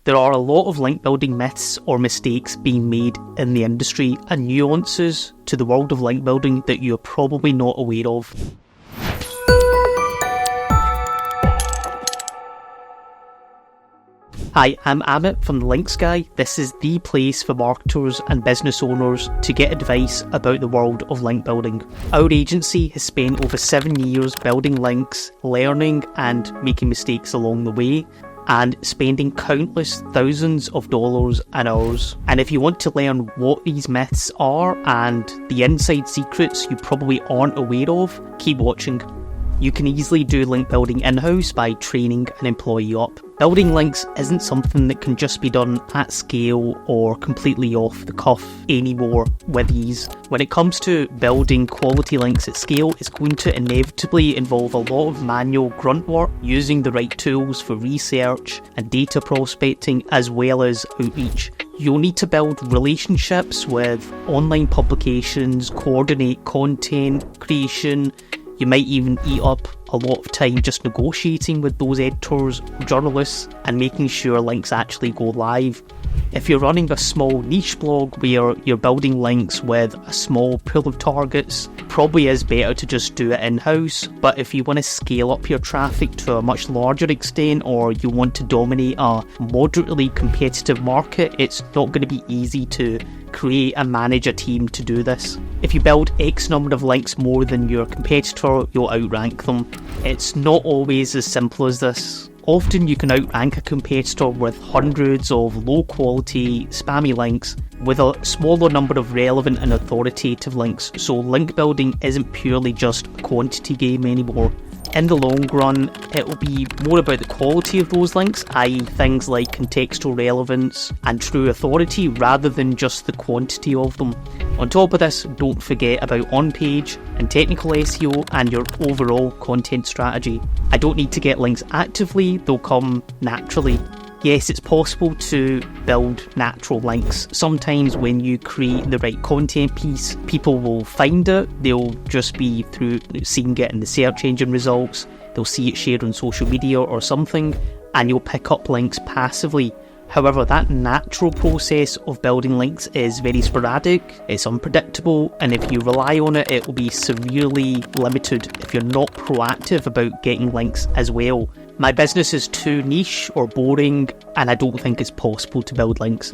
There are a lot of link building myths or mistakes being made in the industry and nuances to the world of link building that you're probably not aware of. Hi, I'm Amit from The Links Guy. This is the place for marketers and business owners to get advice about the world of link building. Our agency has spent over 7 years building links, learning and making mistakes along the way, and spending countless thousands of dollars and hours. And if you want to learn what these myths are and the inside secrets you probably aren't aware of, keep watching. You can easily do link building in-house by training an employee up. Building links isn't something that can just be done at scale or completely off the cuff anymore with ease. When it comes to building quality links at scale, it's going to inevitably involve a lot of manual grunt work, using the right tools for research and data prospecting as well as outreach. You'll need to build relationships with online publications, coordinate content creation. You might even eat up a lot of time just negotiating with those editors, journalists, and making sure links actually go live. If you're running a small niche blog where you're building links with a small pool of targets, probably is better to just do it in-house. But if you want to scale up your traffic to a much larger extent, or you want to dominate a moderately competitive market, it's not going to be easy to create and manage a team to do this. If you build X number of links more than your competitor, you'll outrank them. It's not always as simple as this. Often you can outrank a competitor with hundreds of low quality, spammy links with a smaller number of relevant and authoritative links, so link building isn't purely just a quantity game anymore. In the long run, it will be more about the quality of those links, i.e. things like contextual relevance and true authority, rather than just the quantity of them. On top of this, don't forget about on-page and technical SEO and your overall content strategy. I don't need to get links actively, they'll come naturally. Yes, it's possible to build natural links. Sometimes when you create the right content piece, people will find it. They'll just be through seeing it in the search engine results. They'll see it shared on social media or something, and you'll pick up links passively. However, that natural process of building links is very sporadic, it's unpredictable, and if you rely on it, it will be severely limited if you're not proactive about getting links as well. My business is too niche or boring, and I don't think it's possible to build links.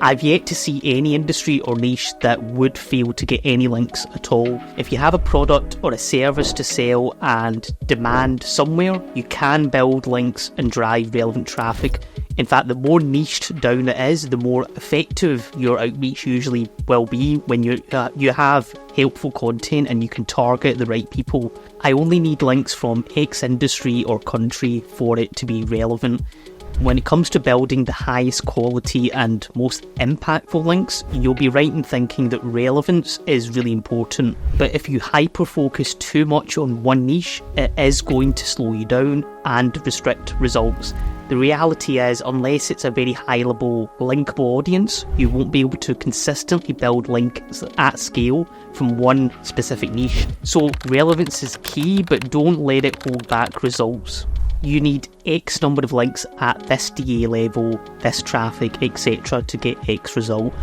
I've yet to see any industry or niche that would fail to get any links at all. If you have a product or a service to sell and demand somewhere, you can build links and drive relevant traffic. In fact, the more niched down it is, the more effective your outreach usually will be when you have helpful content and you can target the right people. I only need links from X industry or country for it to be relevant. When it comes to building the highest quality and most impactful links, you'll be right in thinking that relevance is really important. But if you hyper-focus too much on one niche, it is going to slow you down and restrict results. The reality is, unless it's a very high-level linkable audience, you won't be able to consistently build links at scale from one specific niche. So relevance is key, but don't let it hold back results. You need X number of links at this DA level, this traffic, etc. to get X result.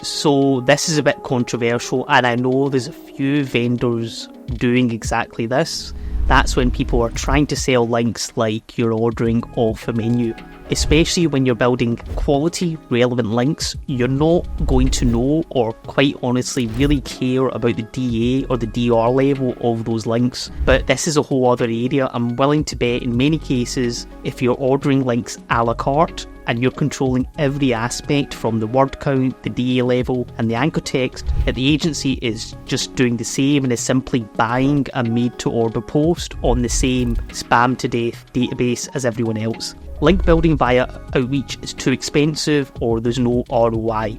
So this is a bit controversial, and I know there's a few vendors doing exactly this. That's when people are trying to sell links like you're ordering off a menu. Especially when you're building quality, relevant links, you're not going to know or quite honestly really care about the DA or the DR level of those links. But this is a whole other area. I'm willing to bet in many cases, if you're ordering links a la carte and you're controlling every aspect from the word count, the DA level and the anchor text, that the agency is just doing the same and is simply buying a made to order post on the same spam to death database as everyone else. Link building via outreach is too expensive or there's no ROI.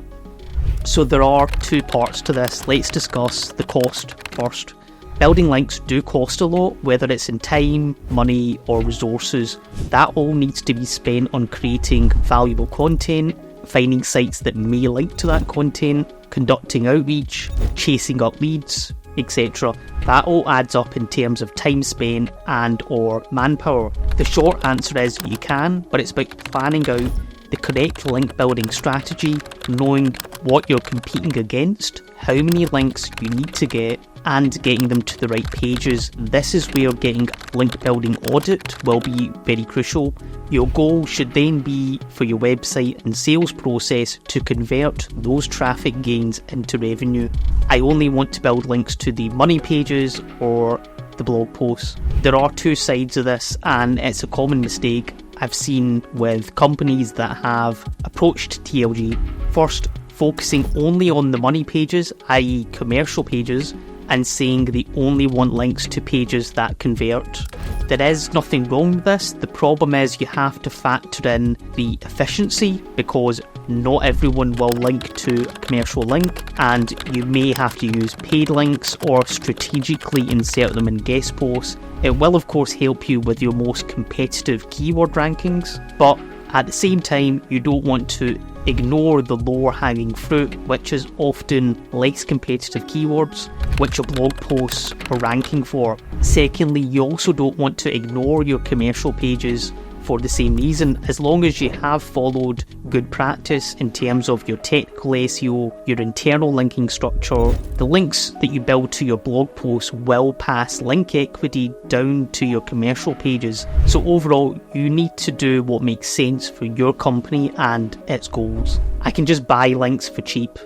So there are two parts to this. Let's discuss the cost first. Building links do cost a lot, whether it's in time, money or resources. That all needs to be spent on creating valuable content, finding sites that may link to that content, conducting outreach, chasing up leads, etc. That all adds up in terms of time spent and or manpower. The short answer is you can, but it's about planning out the correct link building strategy, knowing what you're competing against, how many links you need to get, and getting them to the right pages. This is where getting link building audit will be very crucial. Your goal should then be for your website and sales process to convert those traffic gains into revenue. I only want to build links to the money pages or the blog posts. There are two sides of this, and it's a common mistake I've seen with companies that have approached TLG. First, focusing only on the money pages, i.e. commercial pages, and saying they only want links to pages that convert. There is nothing wrong with this. The problem is you have to factor in the efficiency, because not everyone will link to a commercial link, and you may have to use paid links or strategically insert them in guest posts. It will of course help you with your most competitive keyword rankings, but at the same time you don't want to ignore the lower hanging fruit, which is often less competitive keywords which your blog posts are ranking for. Secondly, you also don't want to ignore your commercial pages for the same reason. As long as you have followed good practice in terms of your technical SEO, your internal linking structure, the links that you build to your blog posts will pass link equity down to your commercial pages. So overall, you need to do what makes sense for your company and its goals. I can just buy links for cheap.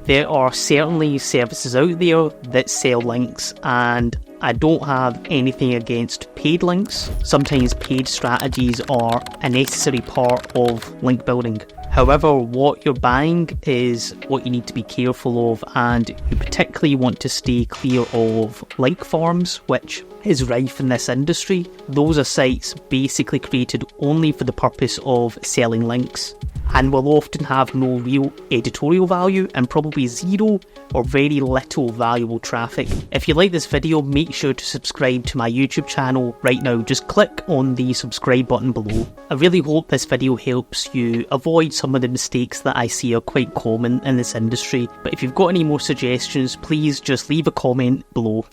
There are certainly services out there that sell links, and I don't have anything against paid links. Sometimes paid strategies are a necessary part of link building. However, what you're buying is what you need to be careful of, and you particularly want to stay clear of link farms, which is rife in this industry. Those are sites basically created only for the purpose of selling links, and will often have no real editorial value and probably zero or very little valuable traffic. If you like this video, make sure to subscribe to my YouTube channel right now. Just click on the subscribe button below. I really hope this video helps you avoid some of the mistakes that I see are quite common in this industry. But if you've got any more suggestions, please just leave a comment below.